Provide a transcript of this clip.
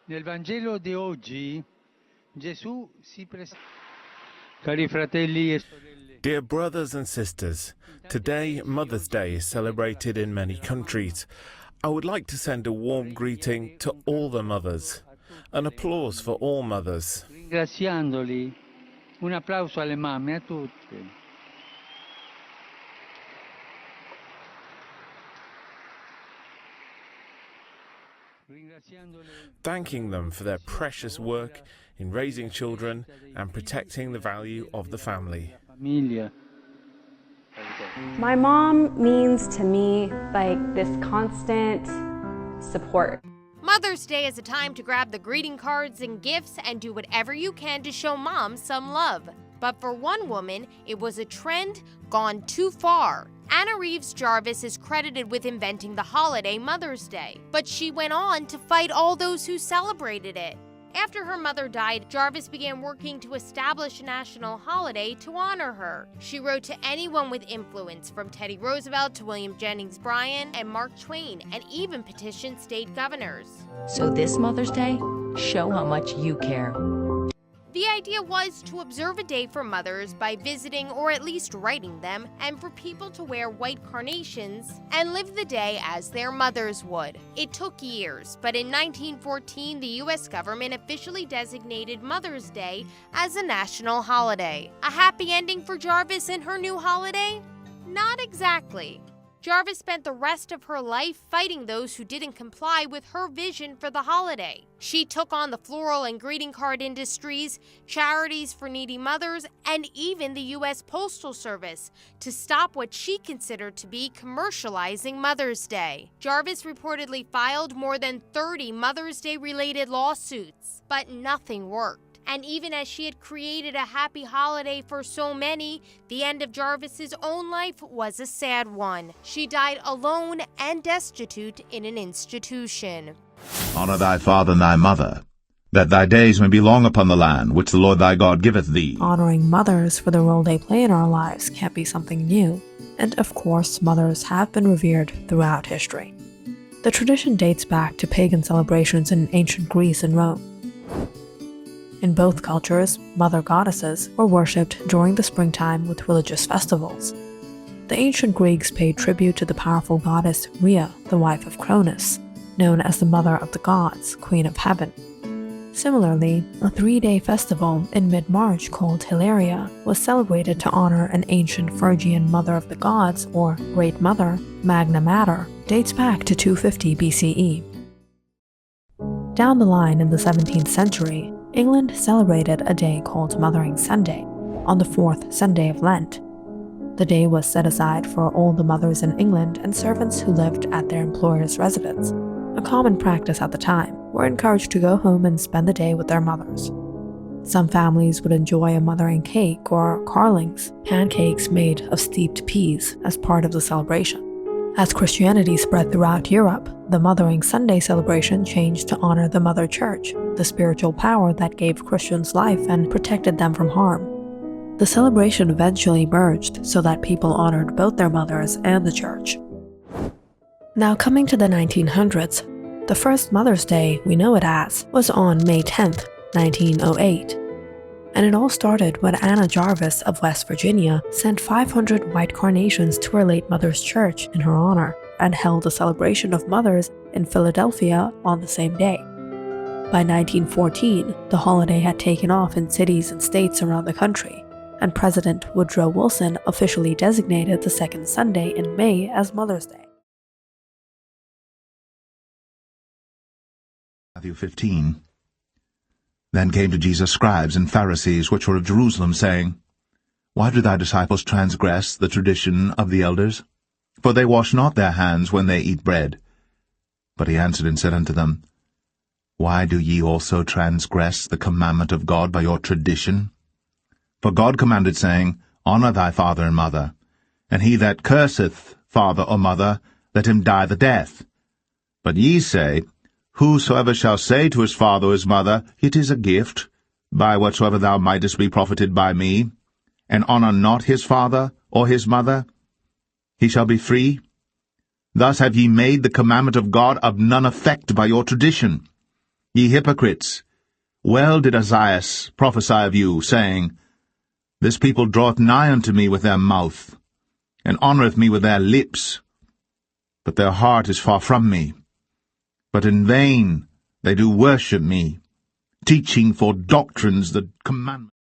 Nel Vangelo di oggi Gesù si presenta. Cari fratelli e sorelle, Dear brothers and sisters, today Mother's Day is celebrated in many countries. I would like to send a warm greeting to all the mothers. An applause for all mothers. ringraziandoli, un applauso alle mamme, a tutte. Thanking them for their precious work in raising children and protecting the value of the family. My mom means to me like this constant support. Mother's Day is a time to grab the greeting cards and gifts and do whatever you can to show mom some love. But for one woman, it was a trend gone too far. Anna Reeves Jarvis is credited with inventing the holiday Mother's Day, but she went on to fight all those who celebrated it. After her mother died, Jarvis began working to establish a national holiday to honor her. She wrote to anyone with influence, from Teddy Roosevelt to William Jennings Bryan and Mark Twain, and even petitioned state governors. So this Mother's Day, show how much you care. The idea was to observe a day for mothers by visiting or at least writing them, and for people to wear white carnations and live the day as their mothers would. It took years, but in 1914, the U.S. government officially designated Mother's Day as a national holiday. A happy ending for Jarvis and her new holiday? Not exactly. Jarvis spent the rest of her life fighting those who didn't comply with her vision for the holiday. She took on the floral and greeting card industries, charities for needy mothers, and even the U.S. Postal Service to stop what she considered to be commercializing Mother's Day. Jarvis reportedly filed more than 30 Mother's Day-related lawsuits, but nothing worked. And even as she had created a happy holiday for so many, the end of Jarvis's own life was a sad one. She died alone and destitute in an institution. Honor thy father and thy mother, that thy days may be long upon the land which the Lord thy God giveth thee. Honoring mothers for the role they play in our lives can't be something new. And of course, mothers have been revered throughout history. The tradition dates back to pagan celebrations in ancient Greece and Rome. In both cultures, mother goddesses were worshipped during the springtime with religious festivals. The ancient Greeks paid tribute to the powerful goddess Rhea, the wife of Cronus, known as the Mother of the Gods, Queen of Heaven. Similarly, a 3-day festival in mid-March called Hilaria was celebrated to honor an ancient Phrygian Mother of the Gods, or Great Mother, Magna Mater, dates back to 250 BCE. Down the line in the 17th century, England celebrated a day called Mothering Sunday, on the 4th Sunday of Lent. The day was set aside for all the mothers in England and servants who lived at their employers' residence. A common practice at the time, were encouraged to go home and spend the day with their mothers. Some families would enjoy a mothering cake or carlings, pancakes made of steeped peas, as part of the celebration. As Christianity spread throughout Europe, the Mothering Sunday celebration changed to honor the Mother Church, the spiritual power that gave Christians life and protected them from harm. The celebration eventually merged so that people honored both their mothers and the church. Now coming to the 1900s, the first Mother's Day we know it as was on May 10th, 1908. And it all started when Anna Jarvis of West Virginia sent 500 white carnations to her late mother's church in her honor and held a celebration of mothers in Philadelphia on the same day. By 1914, the holiday had taken off in cities and states around the country, and President Woodrow Wilson officially designated the second Sunday in May as Mother's Day. Matthew 15. Then came to Jesus scribes and Pharisees which were of Jerusalem, saying, Why do thy disciples transgress the tradition of the elders? For they wash not their hands when they eat bread. But he answered and said unto them, Why do ye also transgress the commandment of God by your tradition? For God commanded, saying, Honour thy father and mother, and he that curseth father or mother, let him die the death. But ye say, Whosoever shall say to his father or his mother, It is a gift, by whatsoever thou mightest be profited by me, and honour not his father or his mother, he shall be free. Thus have ye made the commandment of God of none effect by your tradition. Ye hypocrites, well did Isaiah prophesy of you, saying, This people draweth nigh unto me with their mouth, and honoureth me with their lips, but their heart is far from me. But in vain they do worship me, teaching for doctrines the commandments